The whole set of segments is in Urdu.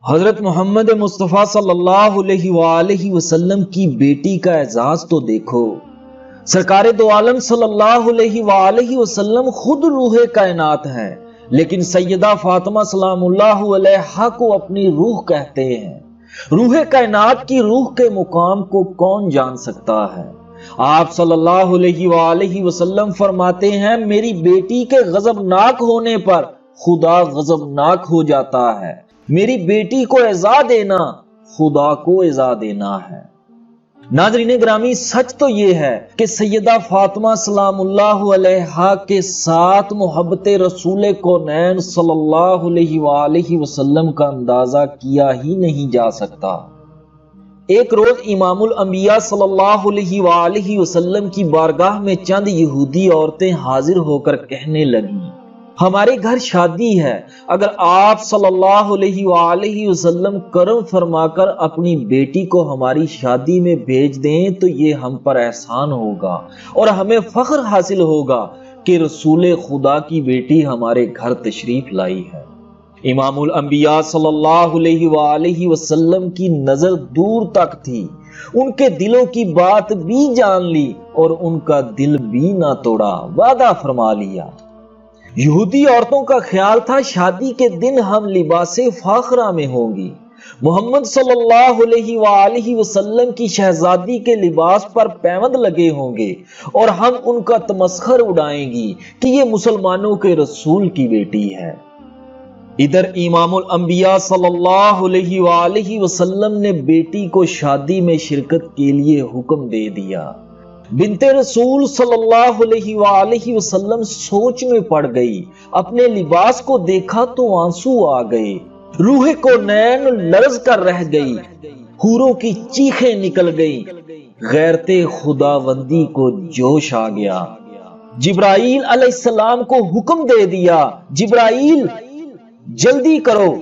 حضرت محمد مصطفیٰ صلی اللہ علیہ وآلہ وسلم کی بیٹی کا اعزاز تو دیکھو۔ سرکار دو عالم صلی اللہ علیہ وآلہ وسلم خود روح کائنات ہے، لیکن سیدہ فاطمہ سلام اللہ علیہا کو اپنی روح کہتے ہیں۔ روح کائنات کی روح کے مقام کو کون جان سکتا ہے؟ آپ صلی اللہ علیہ وآلہ وسلم فرماتے ہیں، میری بیٹی کے غضبناک ہونے پر خدا غضبناک ہو جاتا ہے۔ میری بیٹی کو عزا دینا خدا کو عزا دینا ہے۔ ناظرین گرامی، سچ تو یہ ہے کہ سیدہ فاطمہ سلام اللہ علیہا کے ساتھ محبت رسول کونین صلی اللہ علیہ وآلہ وسلم کا اندازہ کیا ہی نہیں جا سکتا۔ ایک روز امام الانبیاء صلی اللہ علیہ وآلہ وسلم کی بارگاہ میں چند یہودی عورتیں حاضر ہو کر کہنے لگیں، ہمارے گھر شادی ہے، اگر آپ صلی اللہ علیہ وآلہ وسلم کرم فرما کر اپنی بیٹی کو ہماری شادی میں بھیج دیں تو یہ ہم پر احسان ہوگا اور ہمیں فخر حاصل ہوگا کہ رسول خدا کی بیٹی ہمارے گھر تشریف لائی ہے۔ امام الانبیاء صلی اللہ علیہ وآلہ وسلم کی نظر دور تک تھی، ان کے دلوں کی بات بھی جان لی اور ان کا دل بھی نہ توڑا، وعدہ فرما لیا۔ یہودی عورتوں کا خیال تھا شادی کے دن ہم لباس فاخرہ میں ہوں گی، محمد صلی اللہ علیہ وآلہ وسلم کی شہزادی کے لباس پر پیوند لگے ہوں گے اور ہم ان کا تمسخر اڑائیں گی کہ یہ مسلمانوں کے رسول کی بیٹی ہے۔ ادھر امام الانبیاء صلی اللہ علیہ وآلہ وسلم نے بیٹی کو شادی میں شرکت کے لیے حکم دے دیا۔ بنت رسول صلی اللہ علیہ وآلہ وسلم سوچ میں پڑ گئی، اپنے لباس کو دیکھا تو آنسو آ گئے، روح کونین لرز کر رہ گئی، حوروں کی چیخیں نکل گئی، غیرت خداوندی کو جوش آ گیا۔ جبرائیل علیہ السلام کو حکم دے دیا، جبرائیل جلدی کرو،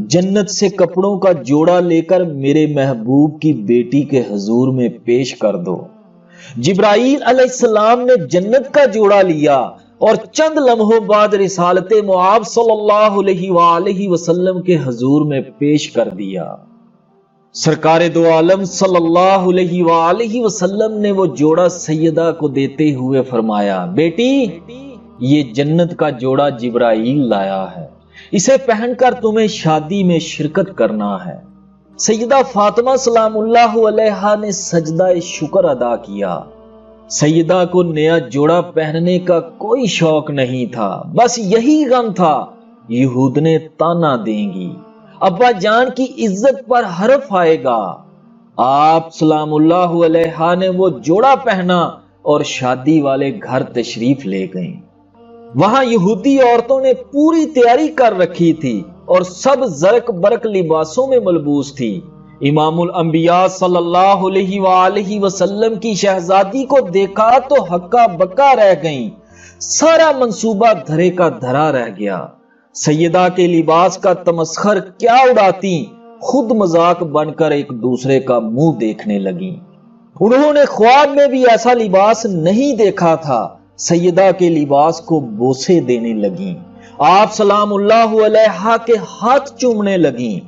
جنت سے کپڑوں کا جوڑا لے کر میرے محبوب کی بیٹی کے حضور میں پیش کر دو۔ جبرائیل علیہ السلام نے جنت کا جوڑا لیا اور چند لمحوں بعد رسالت مآب صلی اللہ علیہ وآلہ وسلم کے حضور میں پیش کر دیا۔ سرکار دو عالم صلی اللہ علیہ وآلہ وسلم نے وہ جوڑا سیدہ کو دیتے ہوئے فرمایا، بیٹی یہ جنت کا جوڑا جبرائیل لایا ہے، اسے پہن کر تمہیں شادی میں شرکت کرنا ہے۔ سیدہ فاطمہ سلام اللہ علیہا نے سجدہ شکر ادا کیا۔ سیدہ کو نیا جوڑا پہننے کا کوئی شوق نہیں تھا، بس یہی غم تھا یہود نے تانا دیں گی، ابا جان کی عزت پر حرف آئے گا۔ آپ سلام اللہ علیہا نے وہ جوڑا پہنا اور شادی والے گھر تشریف لے گئیں۔ وہاں یہودی عورتوں نے پوری تیاری کر رکھی تھی اور سب زرق برق لباسوں میں ملبوس تھی۔ امام الانبیاء صلی اللہ علیہ وآلہ وسلم کی شہزادی کو دیکھا تو ہکا بکا رہ گئیں، سارا منصوبہ دھرے کا دھرا رہ گیا۔ سیدہ کے لباس کا تمسخر کیا اڑاتی، خود مذاق بن کر ایک دوسرے کا منہ دیکھنے لگیں۔ انہوں نے خواب میں بھی ایسا لباس نہیں دیکھا تھا، سیدہ کے لباس کو بوسے دینے لگیں، آپ سلام اللہ علیہا کے ہاتھ چومنے لگیں۔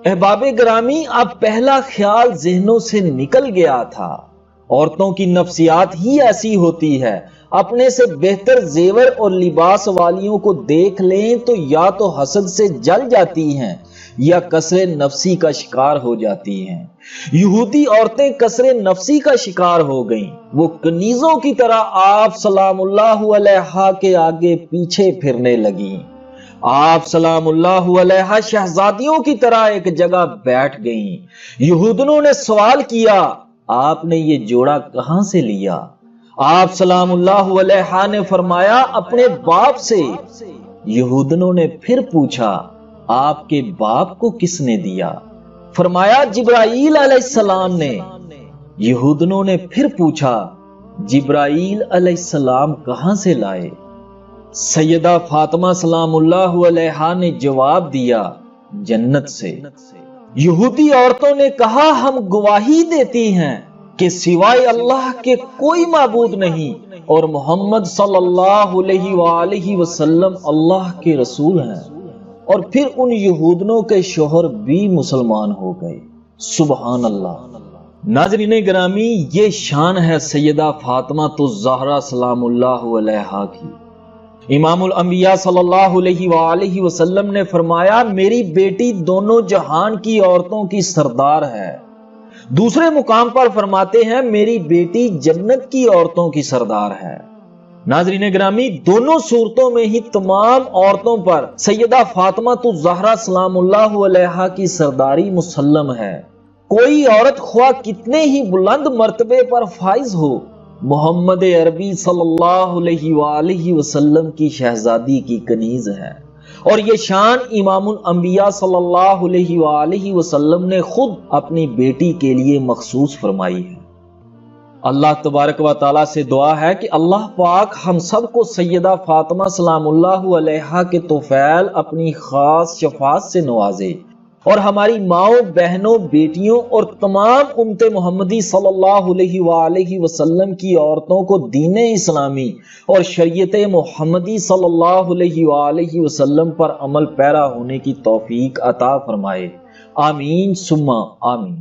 احباب گرامی، اب پہلا خیال ذہنوں سے نکل گیا تھا۔ عورتوں کی نفسیات ہی ایسی ہوتی ہے، اپنے سے بہتر زیور اور لباس والیوں کو دیکھ لیں تو یا تو حسد سے جل جاتی ہیں یا کسر نفسی کا شکار ہو جاتی ہیں۔ یہودی عورتیں کسر نفسی کا شکار ہو گئیں، وہ کنیزوں کی طرح آپ سلام اللہ علیہا کے آگے پیچھے پھرنے لگیں۔ آپ سلام اللہ علیہا شہزادیوں کی طرح ایک جگہ بیٹھ گئیں۔ یہودنوں نے سوال کیا، آپ نے یہ جوڑا کہاں سے لیا؟ آپ سلام اللہ علیہا نے فرمایا، اپنے باپ سے۔ یہودنوں نے پھر پوچھا، آپ کے باپ کو کس نے دیا؟ فرمایا، جبرائیل علیہ السلام نے۔ یہودنوں نے پھر پوچھا، جبرائیل علیہ السلام کہاں سے لائے؟ سیدہ فاطمہ سلام اللہ علیہا نے جواب دیا، جنت سے۔ یہودی عورتوں نے کہا، ہم گواہی دیتی ہیں کہ سوائے اللہ کے کوئی معبود نہیں اور محمد صلی اللہ علیہ وآلہ وسلم اللہ کے رسول ہیں۔ اور پھر ان یہودنوں کے شوہر بھی مسلمان ہو گئے۔ سبحان اللہ۔ ناظرین گرامی، یہ شان ہے سیدہ فاطمہ الزہرا سلام اللہ علیہا کی۔ امام الانبیاء صلی اللہ علیہ وآلہ وسلم نے فرمایا، میری بیٹی دونوں جہان کی عورتوں کی سردار ہے۔ دوسرے مقام پر فرماتے ہیں، میری بیٹی جنت کی عورتوں کی سردار ہے۔ ناظرین گرامی، دونوں صورتوں میں ہی تمام عورتوں پر سیدہ فاطمہ الزہرا سلام اللہ علیہا کی سرداری مسلم ہے۔ کوئی عورت خواہ کتنے ہی بلند مرتبے پر فائز ہو، محمد عربی صلی اللہ علیہ وآلہ وسلم کی شہزادی کی کنیز ہے، اور یہ شان امام الانبیاء صلی اللہ علیہ وآلہ وسلم نے خود اپنی بیٹی کے لیے مخصوص فرمائی ہے۔ اللہ تبارک و تعالیٰ سے دعا ہے کہ اللہ پاک ہم سب کو سیدہ فاطمہ سلام اللہ علیہا کے طفیل اپنی خاص شفاعت سے نوازے، اور ہماری ماؤں، بہنوں، بیٹیوں اور تمام امت محمدی صلی اللہ علیہ وآلہ وسلم کی عورتوں کو دین اسلامی اور شریعت محمدی صلی اللہ علیہ وآلہ وسلم پر عمل پیرا ہونے کی توفیق عطا فرمائے۔ آمین ثم آمین۔